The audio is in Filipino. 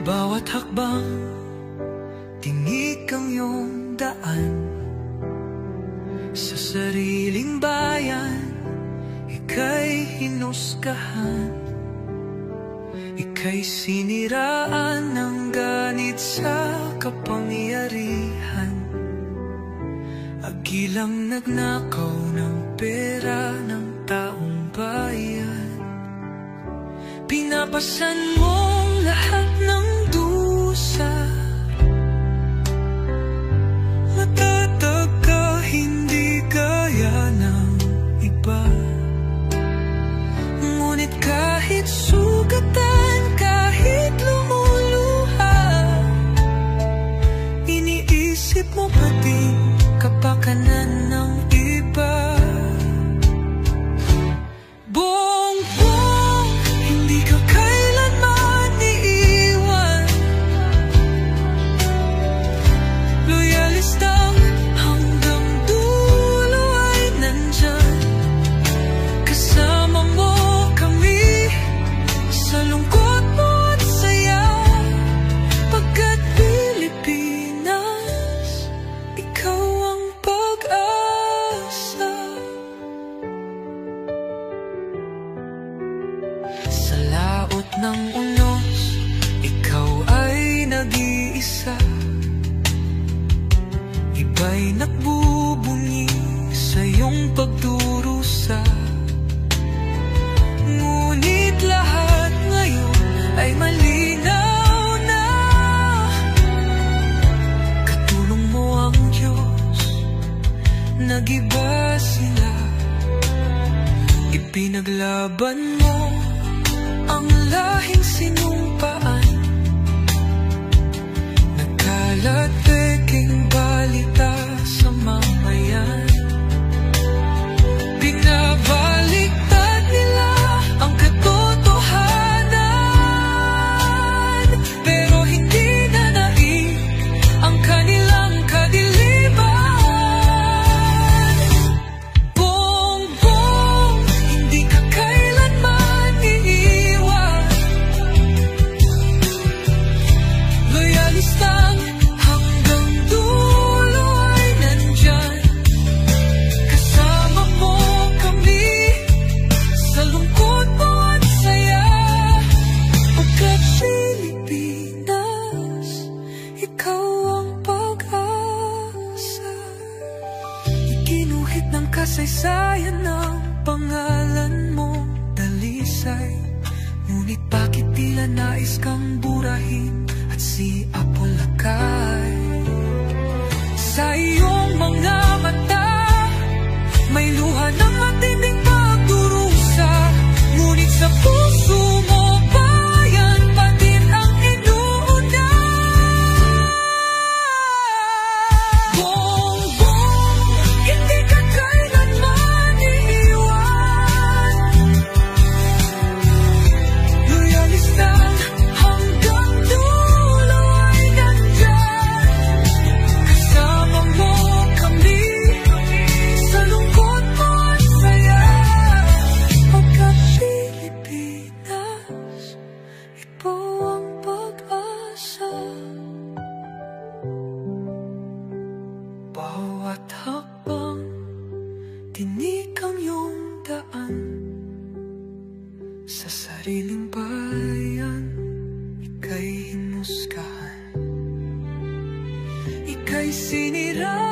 bawat hakbang, tinig ang iyong daan. Sa sariling bayan, ika'y hinusgahan. Ika'y siniraan ng ganit sa kapangyarihan. Agilang nagnakaw ng pera ng taong bayan. Pinapasan mong lahat ng dusa. Matatag ka, hindi gaya ng iba. Ngunit kahit sugatan, kahit lumuluha, iniisip mo pa din kapakanan ng iba. Bongbong, hindi ka kailanman iiwan. Loyalistang hanggang dulo ay nandyan. Kasama mo kami sa lungkot mo at saya. Pagkat Pilipinas, ikaw ang pag-asa. Sa laot ng unos, ikaw ay nag-iisa. Iba'y nagbubunyi sa iyong pagdurusa. Ngunit lahat ngayon ay malinaw na. Katulong mo ang Diyos, nag-iba sila. Ipinaglaban mo ang lahing sinumpaan. Nagkalat peking balita sa mamayan. Binabaliktad nila ang katotohanan, pero hindi na naig ang kanilang kadiliman. Bongbong, hindi ka kailanman iiwan. Loyalistang hanggang dulo ay nandyan. Kasama mo kami sa lungkot mo at saya. Pagkat Pilipinas, ikaw ang pag-asa. Iginuhit ng kasaysayan ng pangalan mo, dalisay. Ngunit bakit tila nais kang burahin at si Apolacay? Sa iyong mga mata, may luha ng matinding pagdurusa. Ngunit sa puso mo, bayan pa din ang inuuna. Bongbong, hindi ka kailanman iiwan. Loyalistang hanggang dulo ay nandyan. Kasama mo kami sa lungkot mo at saya. Pagkat Pilipinas, ikaw ang pag-asa. Bawat hakbang, tinig ang iyong daan. Sa sariling bayan, ika'y hinusgahan. Ika'y sinira